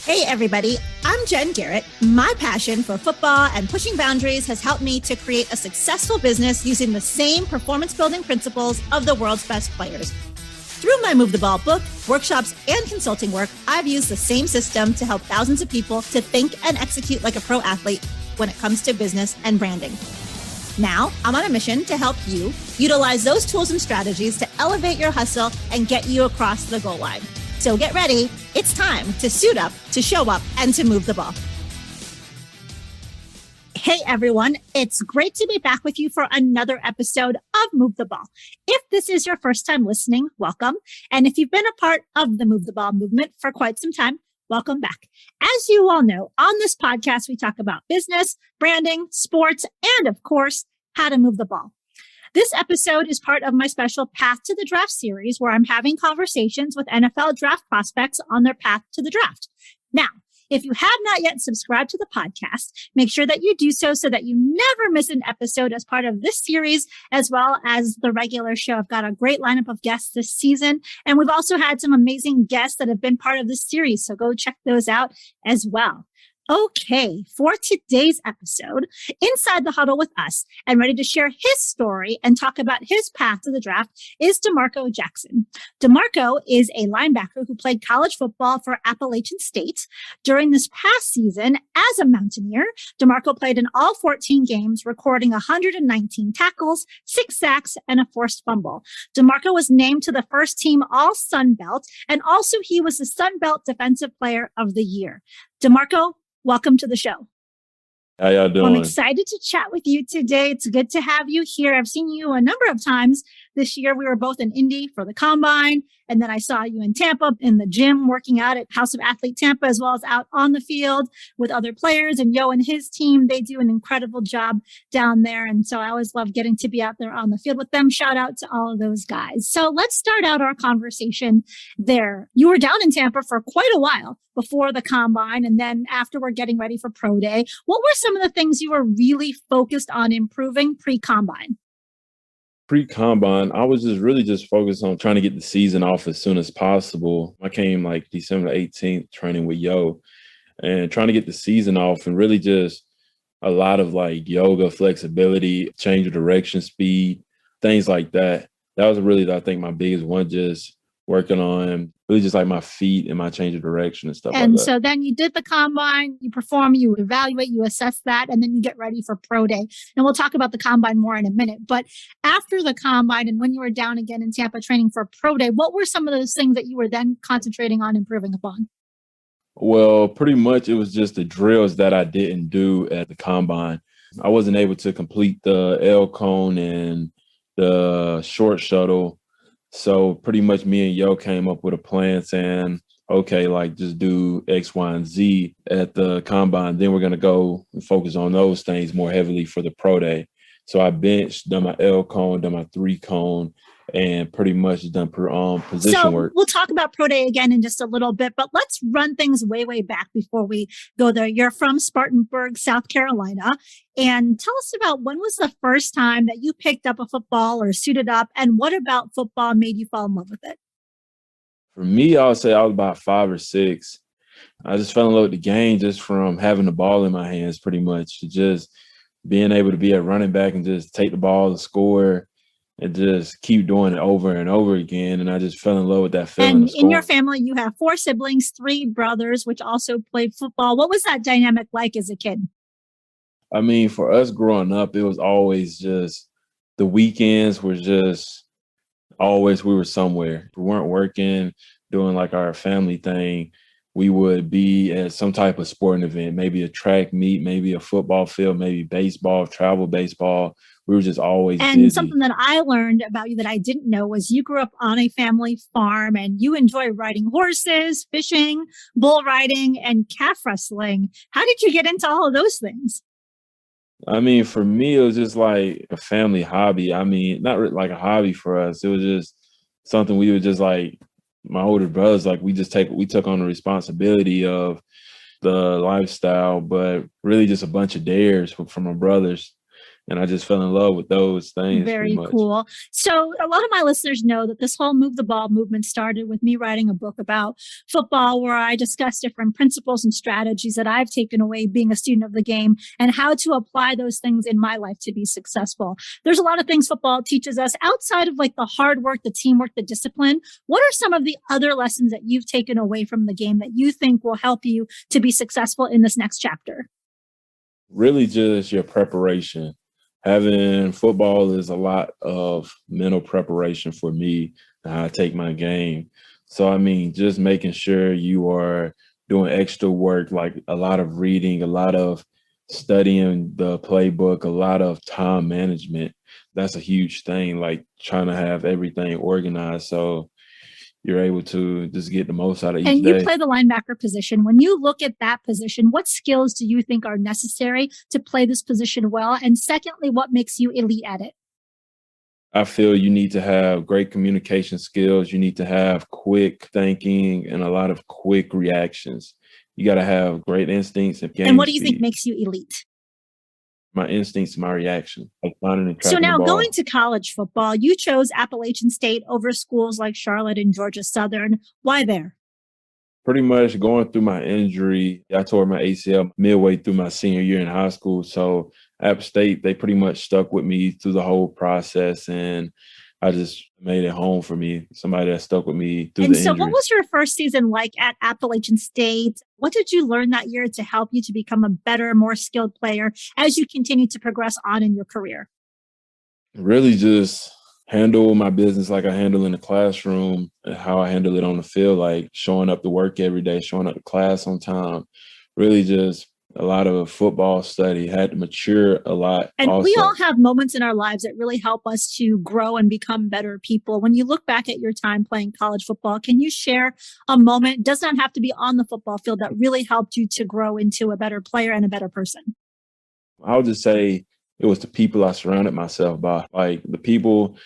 Hey everybody, I'm Jen Garrett. My passion for football and pushing boundaries has helped me to create a successful business using the same performance building principles of the world's best players. Through my Move the Ball book, workshops, and consulting work, I've used the same system to help thousands of people to think and execute like a pro athlete when it comes to business and branding. Now, I'm on a mission to help you utilize those tools and strategies to elevate your hustle and get you across the goal line. So get ready. It's time to suit up, to show up, and to move the ball. Hey, everyone. It's great to be back with you for another episode of Move the Ball. If this is your first time listening, welcome. And if you've been a part of the Move the Ball movement for quite some time, welcome back. As you all know, on this podcast, we talk about business, branding, sports, and of course, how to move the ball. This episode is part of my special Path to the Draft series, where I'm having conversations with NFL draft prospects on their path to the draft. Now, if you have not yet subscribed to the podcast, make sure that you do so that you never miss an episode as part of this series, as well as the regular show. I've got a great lineup of guests this season, and we've also had some amazing guests that have been part of this series, so go check those out as well. Okay, for today's episode, inside the huddle with us and ready to share his story and talk about his path to the draft is DeMarco Jackson. DeMarco is a linebacker who played college football for Appalachian State. During this past season, as a Mountaineer, DeMarco played in all 14 games, recording 119 tackles, 6 sacks, and a forced fumble. DeMarco was named to the first team All-Sun Belt, and also he was the Sun Belt Defensive Player of the Year. DeMarco, welcome to the show. How y'all doing? I'm excited to chat with you today. It's good to have you here. I've seen you a number of times this year. We were both in Indy for the Combine, and then I saw you in Tampa in the gym working out at House of Athlete Tampa, as well as out on the field with other players. And Yo and his team, they do an incredible job down there. And so I always love getting to be out there on the field with them. Shout out to all of those guys. So let's start out our conversation there. You were down in Tampa for quite a while before the Combine, and then after we're getting ready for Pro Day. What were some of the things you were really focused on improving pre-Combine? Pre-Combine, I was just focused on trying to get the season off as soon as possible. I came like December 18th training with Yo and trying to get the season off, and really just a lot of like yoga, flexibility, change of direction, speed, things like that. That was really, I think, my biggest one, just working on really just like my feet and my change of direction and stuff like that. And so then you did the Combine, you perform, you evaluate, you assess that, and then you get ready for Pro Day. And we'll talk about the Combine more in a minute. But after the Combine and when you were down again in Tampa training for Pro Day, what were some of those things that you were then concentrating on improving upon? Well, pretty much it was just the drills that I didn't do at the Combine. I wasn't able to complete the L cone and the short shuttle. So pretty much me and Yo came up with a plan saying, okay, like just do X, Y, and Z at the Combine. Then we're going to go and focus on those things more heavily for the Pro Day. So I benched, done my L cone, done my 3 cone, and pretty much done position work. We'll talk about Pro Day again in just a little bit, but let's run things way, way back before we go there. You're from Spartanburg, South Carolina. And tell us about when was the first time that you picked up a football or suited up, and what about football made you fall in love with it? For me, I would say I was about 5 or 6. I just fell in love with the game just from having the ball in my hands, pretty much. Just being able to be a running back and just take the ball and score and just keep doing it over and over again. And I just fell in love with that feeling. And in your family, you have 4 siblings, 3 brothers, which also played football. What was that dynamic like as a kid? I mean, for us growing up, it was always just the weekends were just always we were somewhere. We weren't working, doing like our family thing. We would be at some type of sporting event, maybe a track meet, maybe a football field, maybe baseball, travel baseball. We were just always busy. Something that I learned about you that I didn't know was you grew up on a family farm and you enjoy riding horses, fishing, bull riding, and calf wrestling. How did you get into all of those things? I mean, for me, it was just like a family hobby. I mean, not really like a hobby for us. It was just something we would just like, my older brothers, like we took on the responsibility of the lifestyle, but really just a bunch of dares from my brothers. And I just fell in love with those things pretty Very much. cool. So a lot of my listeners know that this whole Move the Ball movement started with me writing a book about football where I discuss different principles and strategies that I've taken away being a student of the game and how to apply those things in my life to be successful. There's a lot of things football teaches us outside of like the hard work, the teamwork, the discipline. What are some of the other lessons that you've taken away from the game that you think will help you to be successful in this next chapter? Really just your preparation. Having football is a lot of mental preparation for me and how I take my game. So, I mean, just making sure you are doing extra work, like a lot of reading, a lot of studying the playbook, a lot of time management. That's a huge thing, like trying to have everything organized so you're able to just get the most out of each day. And you play the linebacker position. When you look at that position, what skills do you think are necessary to play this position well? And secondly, what makes you elite at it? I feel you need to have great communication skills. You need to have quick thinking and a lot of quick reactions. You got to have great instincts and game And what do you think speed. makes you elite? My instincts, my reaction, like finding and So tracking the now ball. going to college football, you chose Appalachian State over schools like Charlotte and Georgia Southern. Why there? Pretty much going through my injury, I tore my ACL midway through my senior year in high school. So App State, they pretty much stuck with me through the whole process, and I just made it home for me. Somebody that stuck with me through And the so injury. what was your first season like at Appalachian State? What did you learn that year to help you to become a better, more skilled player as you continue to progress on in your career? Really just handle my business like I handle in the classroom and how I handle it on the field, like showing up to work every day, showing up to class on time. Really just a lot of football study, had to mature a lot. And also. we all have moments in our lives that really help us to grow and become better people. When you look back at your time playing college football, can you share a moment? It does not have to be on the football field that really helped you to grow into a better player and a better person. I would just say it was the people I surrounded myself by. Like the people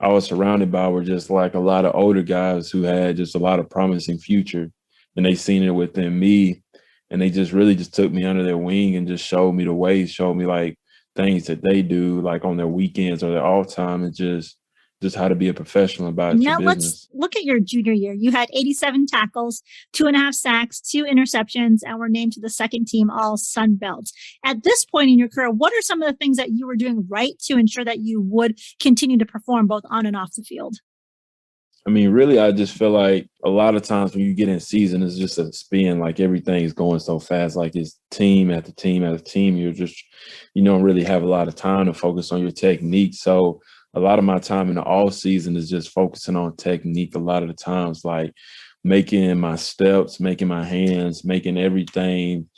I was surrounded by were just like a lot of older guys who had just a lot of promising future, and they seen it within me, and they just really just took me under their wing and just showed me the way, showed me like things that they do like on their weekends or their off time, and just how to be a professional about your Now let's business. look at your junior year. You had 87 tackles, 2.5 sacks, 2 interceptions, and were named to the second team All Sun Belt. At this point in your career, what are some of the things that you were doing right to ensure that you would continue to perform both on and off the field? I mean, really, I just feel like a lot of times when you get in season, it's just a spin. Like everything is going so fast. Like it's team after team after team. You don't really have a lot of time to focus on your technique. So a lot of my time in the off season is just focusing on technique. A lot of the times, like making my steps, making my hands, making everything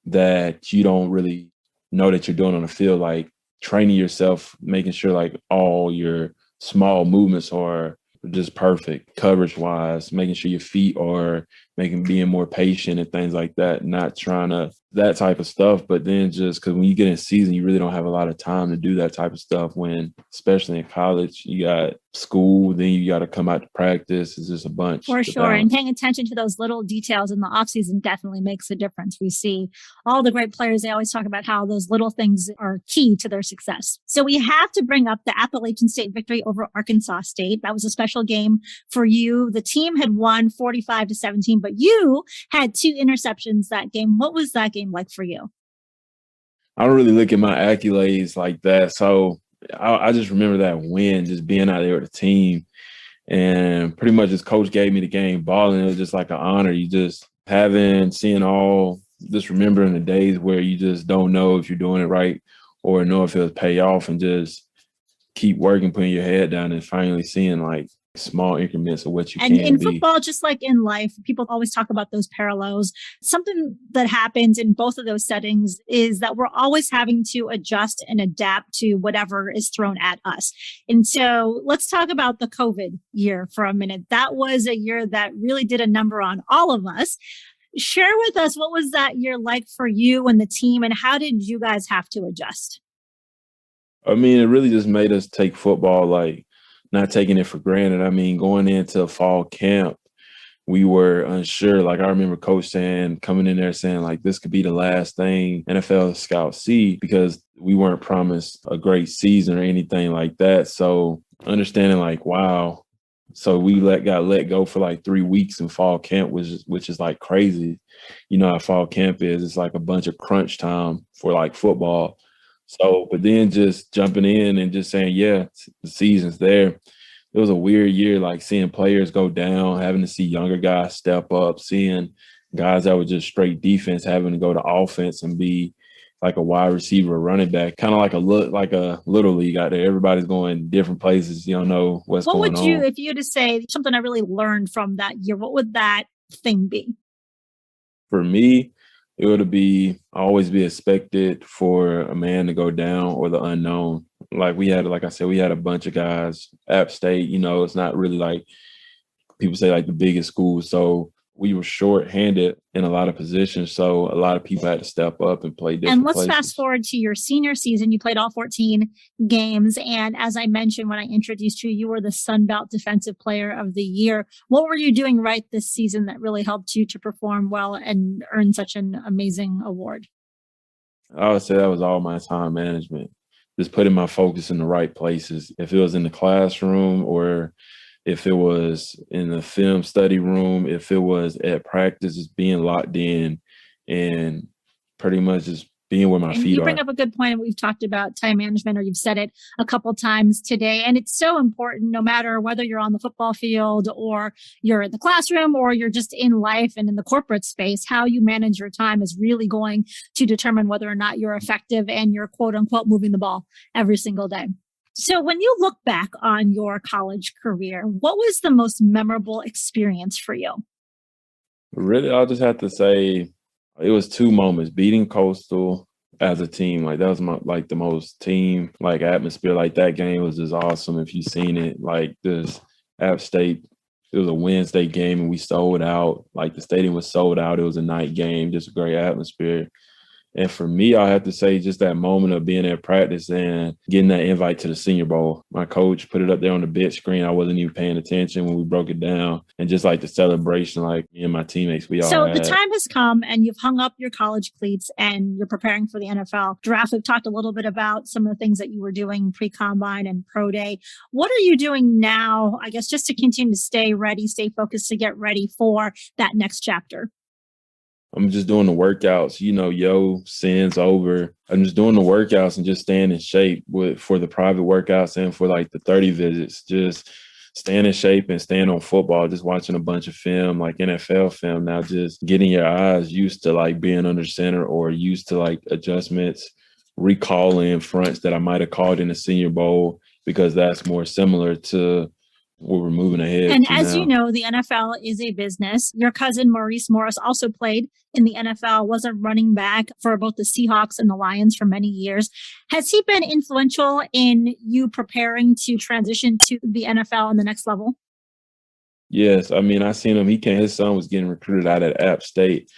that you don't really know that you're doing on the field. Like training yourself, making sure like all your small movements are just perfect coverage wise, making sure your feet are being more patient and things like that, not trying to that type of stuff. But then just because when you get in season, you really don't have a lot of time to do that type of stuff when, especially in college, you got school, then you got to come out to practice. It's just a bunch. For sure. And paying attention to those little details in the offseason definitely makes a difference. We see all the great players, they always talk about how those little things are key to their success. So we have to bring up the Appalachian State victory over Arkansas State. That was a special game for you. The team had won 45-17, but you had 2 interceptions that game. What was that game like for you? I don't really look at my accolades like that. So I just remember that win, just being out there with the team. And pretty much his coach gave me the game ball, and it was just like an honor. You just just remembering the days where you just don't know if you're doing it right or know if it'll pay off, and just keep working, putting your head down, and finally seeing like small increments of what you can be. And in football, just like in life, people always talk about those parallels. Something that happens in both of those settings is that we're always having to adjust and adapt to whatever is thrown at us. And so let's talk about the COVID year for a minute. That was a year that really did a number on all of us. Share with us, what was that year like for you and the team, and how did you guys have to adjust? I mean, it really just made us take football like not taking it for granted. I mean, going into fall camp, we were unsure. Like I remember coach coming in there saying like, this could be the last thing NFL scouts see, because we weren't promised a great season or anything like that. So understanding like, wow, so we got let go for like 3 weeks in fall camp, which is like crazy. You know how fall camp is. It's like a bunch of crunch time for like football. So, but then just jumping in and just saying, yeah, the season's there. It was a weird year, like seeing players go down, having to see younger guys step up, seeing guys that were just straight defense having to go to offense and be like a wide receiver, running back, kind of like a little league out there. Everybody's going different places. You don't know what's What going would you, on. if you had to say something I really learned from that year, what would that thing be? For me, it would be always be expected for a man to go down or the unknown. Like I said, we had a bunch of guys. App State, you know, it's not really like people say like the biggest school. So we were short-handed in a lot of positions. So a lot of people had to step up and play different And let's places. fast forward to your senior season. You played all 14 games. And as I mentioned when I introduced you, you were the Sun Belt Defensive Player of the Year. What were you doing right this season that really helped you to perform well and earn such an amazing award? I would say that was all my time management. Just putting my focus in the right places. If it was in the classroom or if it was in the film study room, if it was at practice, just being locked in and pretty much just being where my feet You are. bring up a good point, and we've talked about time management, or you've said it a couple times today. And it's so important, no matter whether you're on the football field or you're in the classroom or you're just in life and in the corporate space, how you manage your time is really going to determine whether or not you're effective and you're quote unquote moving the ball every single day. So when you look back on your college career, what was the most memorable experience for you? Really, I'll just have to say it was 2 moments. Beating Coastal as a team, like that was the most team like atmosphere. Like that game was just awesome. If you've seen it, like this App State, it was a Wednesday game and we sold out. Like the stadium was sold out. It was a night game, just a great atmosphere. And for me, I have to say just that moment of being at practice and getting that invite to the Senior Bowl. My coach put it up there on the big screen. I wasn't even paying attention when we broke it down. And just like the celebration, like me and my teammates, we all had. So the time has come and you've hung up your college cleats and you're preparing for the NFL draft. We've talked a little bit about some of the things that you were doing pre-combine and pro day. What are you doing now, I guess, just to continue to stay ready, stay focused, to get ready for that next chapter? I'm just doing the workouts, sin's over. I'm just doing the workouts and just staying in shape for the private workouts and for like the 30 visits, just staying in shape and staying on football, just watching a bunch of film, like NFL film now, just getting your eyes used to like being under center or used to like adjustments, recalling fronts that I might have called in the Senior Bowl because that's more similar to what we're moving ahead. And as now. you know, the NFL is a business. Your cousin Maurice Morris also played in the NFL, was a running back for both the Seahawks and the Lions for many years. Has he been influential in you preparing to transition to the NFL on the next level? Yes. I mean, I seen him. His son was getting recruited out at App State.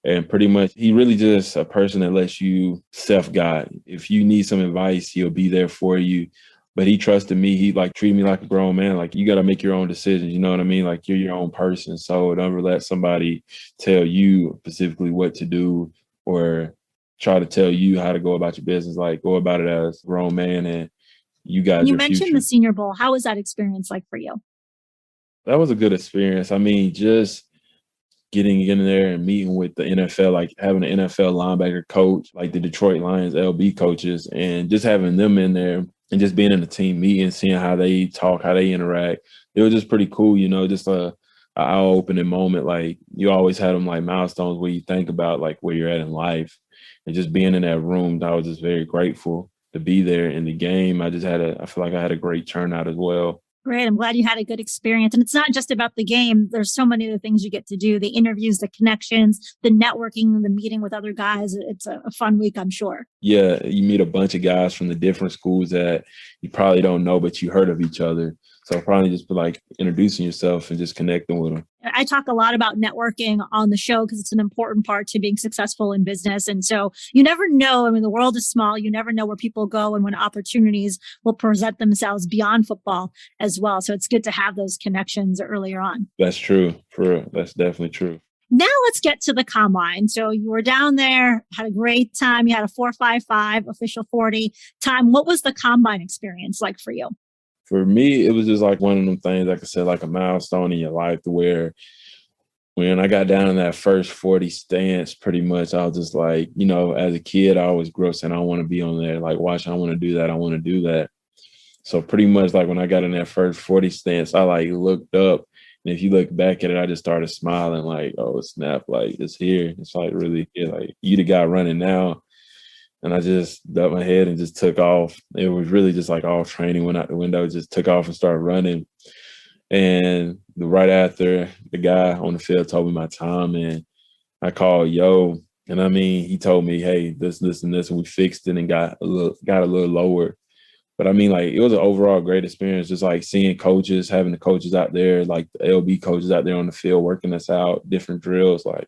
And pretty much, he really just a person that lets you self-guide. If you need some advice, he'll be there for you. But he trusted me. He like treated me like a grown man. Like you got to make your own decisions. You know what I mean? Like you're your own person. So don't ever let somebody tell you specifically what to do or try to tell you how to go about your business. Like go about it as a grown man and you guys. You mentioned the Senior Bowl. How was that experience like for you? That was a good experience. I mean, just getting in there and meeting with the NFL, like having an NFL linebacker coach, like the Detroit Lions LB coaches, and just having them in there and just being in a team meeting, seeing how they talk, how they interact. It was just pretty cool, just a eye-opening moment. Like you always had them like milestones where you think about like where you're at in life. And just being in that room, I was just very grateful to be there in the game. I feel like I had a great turnout as well. Great. I'm glad you had a good experience. And it's not just about the game. There's so many other things you get to do, the interviews, the connections, the networking, the meeting with other guys. It's a fun week, I'm sure. Yeah, you meet a bunch of guys from the different schools that you probably don't know, but you heard of each other. So probably just like introducing yourself and just connecting with them. I talk a lot about networking on the show because it's an important part to being successful in business. And so you never know. I mean, the world is small. You never know where people go and when opportunities will present themselves beyond football as well. So it's good to have those connections earlier on. That's true. For real. That's definitely true. Now let's get to the combine. So you were down there, had a great time. You had a 4.55 official 40 time. What was the combine experience like for you? For me, it was just like one of them things, like I said, like a milestone in your life to where when I got down in that first 40 stance, pretty much I was just like, as a kid, I always grew up saying, I want to be on there. Like, watch, I want to do that. I want to do that. So pretty much like when I got in that first 40 stance, I like looked up. And if you look back at it, I just started smiling like, oh, snap, like it's here. It's like really, like you the guy running now. And I just ducked my head and just took off. It was really just like all training went out the window, just took off and started running. And right after, the guy on the field told me my time, and I called Yo. And I mean, he told me, hey, this, and this, and we fixed it and got a little lower. But I mean, like, it was an overall great experience, just like seeing coaches, having the coaches out there, like the LB coaches out there on the field working us out, different drills. Like,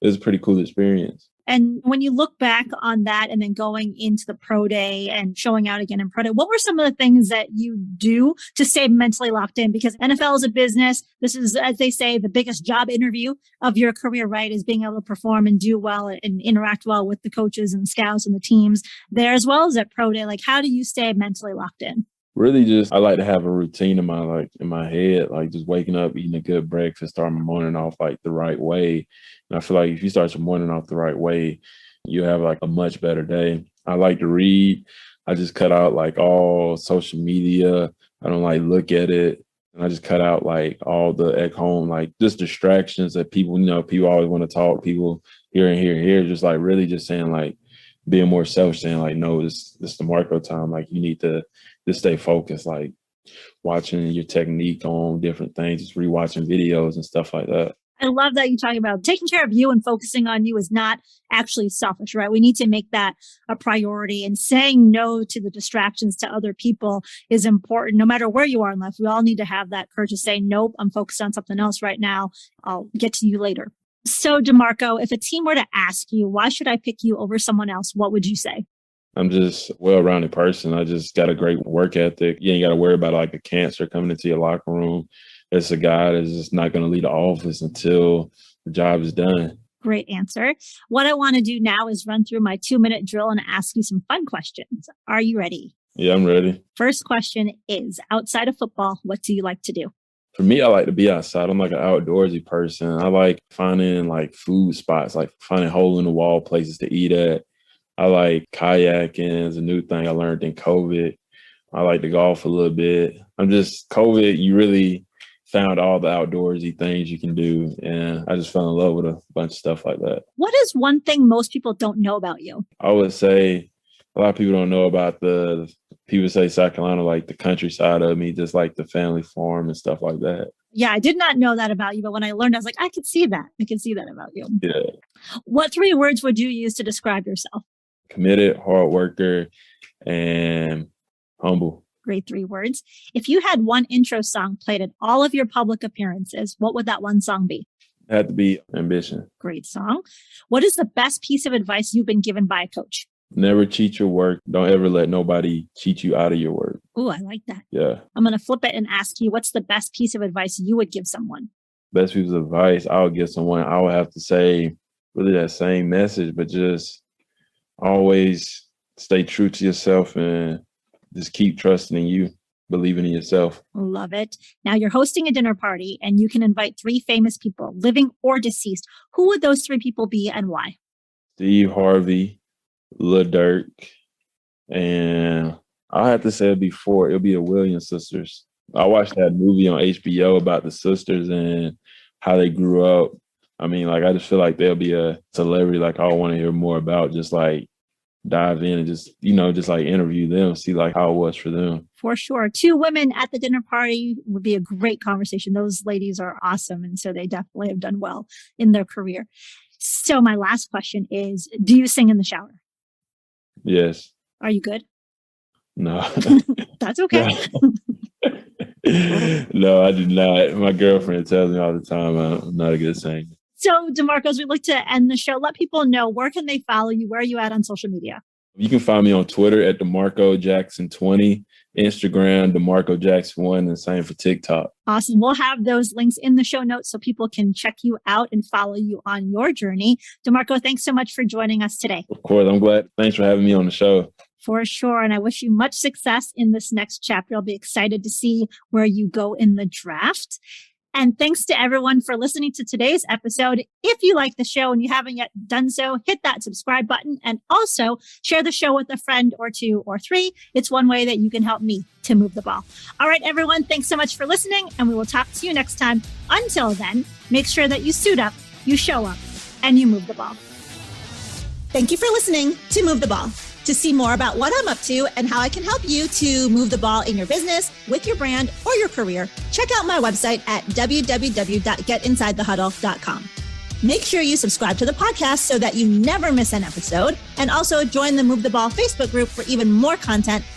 it was a pretty cool experience. And when you look back on that and then going into the pro day and showing out again in pro day, what were some of the things that you do to stay mentally locked in? Because NFL is a business. This is, as they say, the biggest job interview of your career, right? Is being able to perform and do well and interact well with the coaches and scouts and the teams there, as well as at pro day. Like, how do you stay mentally locked in? Really just, I like to have a routine in my head, like just waking up, eating a good breakfast, starting my morning off like the right way. And I feel like if you start your morning off the right way, you have like a much better day. I like to read. I just cut out like all social media. I don't like look at it. And I just cut out like all the at home, like just distractions that people, people always want to talk, people here and here, just like really just saying like being more selfish, saying like, no, this is the Marco time. Like you need to just stay focused, like watching your technique on different things, just rewatching videos and stuff like that. I love that you talk about taking care of you and focusing on you is not actually selfish, right? We need to make that a priority, and saying no to the distractions to other people is important. No matter where you are in life, we all need to have that courage to say, nope, I'm focused on something else right now. I'll get to you later. So DeMarco, if a team were to ask you, why should I pick you over someone else? What would you say? I'm just a well-rounded person. I just got a great work ethic. You ain't got to worry about like a cancer coming into your locker room. It's a guy that's just not going to leave the office until the job is done. Great answer. What I want to do now is run through my 2-minute drill and ask you some fun questions. Are you ready? Yeah, I'm ready. First question is, outside of football, what do you like to do? For me, I like to be outside. I'm like an outdoorsy person. I like finding like food spots, like finding hole in the wall places to eat at. I like kayaking. It's a new thing I learned in COVID. I like to golf a little bit. COVID, you really found all the outdoorsy things you can do. And I just fell in love with a bunch of stuff like that. What is one thing most people don't know about you? I would say a lot of people don't know about people say South Carolina, like the countryside of me, just like the family farm and stuff like that. Yeah, I did not know that about you, but when I learned, I was like, I could see that. I can see that about you. Yeah. What 3 words would you use to describe yourself? Committed, hard worker, and humble. Great 3 words. If you had one intro song played at all of your public appearances, what would that one song be? It had to be Ambition. Great song. What is the best piece of advice you've been given by a coach? Never cheat your work. Don't ever let nobody cheat you out of your work. Oh, I like that. Yeah. I'm going to flip it and ask you, what's the best piece of advice you would give someone? Best piece of advice I would give someone, I would have to say really that same message, but just always stay true to yourself and just keep trusting in you, believing in yourself. Love it. Now you're hosting a dinner party and you can invite 3 famous people, living or deceased. Who would those 3 people be and why? Steve Harvey, Lil Durk, and I have to say it'll be the Williams sisters. I watched that movie on HBO about the sisters and how they grew up. I mean, like, I just feel like they'll be a celebrity like I want to hear more about, just like dive in and just, just like interview them, see like how it was for them. For sure. 2 women at the dinner party would be a great conversation. Those ladies are awesome. And so they definitely have done well in their career. So my last question is, do you sing in the shower? Yes. Are you good? No. That's okay. No, I do not. My girlfriend tells me all the time I'm not a good singer. So, DeMarco, as we look to end the show, let people know, where can they follow you? Where are you at on social media? You can find me on Twitter at DeMarco Jackson 20, Instagram, DeMarco Jackson 1, and same for TikTok. Awesome. We'll have those links in the show notes so people can check you out and follow you on your journey. DeMarco, thanks so much for joining us today. Of course, I'm glad. Thanks for having me on the show. For sure. And I wish you much success in this next chapter. I'll be excited to see where you go in the draft. And thanks to everyone for listening to today's episode. If you like the show and you haven't yet done so, hit that subscribe button and also share the show with a friend or two or three. It's one way that you can help me to move the ball. All right, everyone, thanks so much for listening, and we will talk to you next time. Until then, make sure that you suit up, you show up, and you move the ball. Thank you for listening to Move the Ball. To see more about what I'm up to and how I can help you to move the ball in your business, with your brand, or your career, check out my website at www.getinsidethehuddle.com. Make sure you subscribe to the podcast so that you never miss an episode, and also join the Move the Ball Facebook group for even more content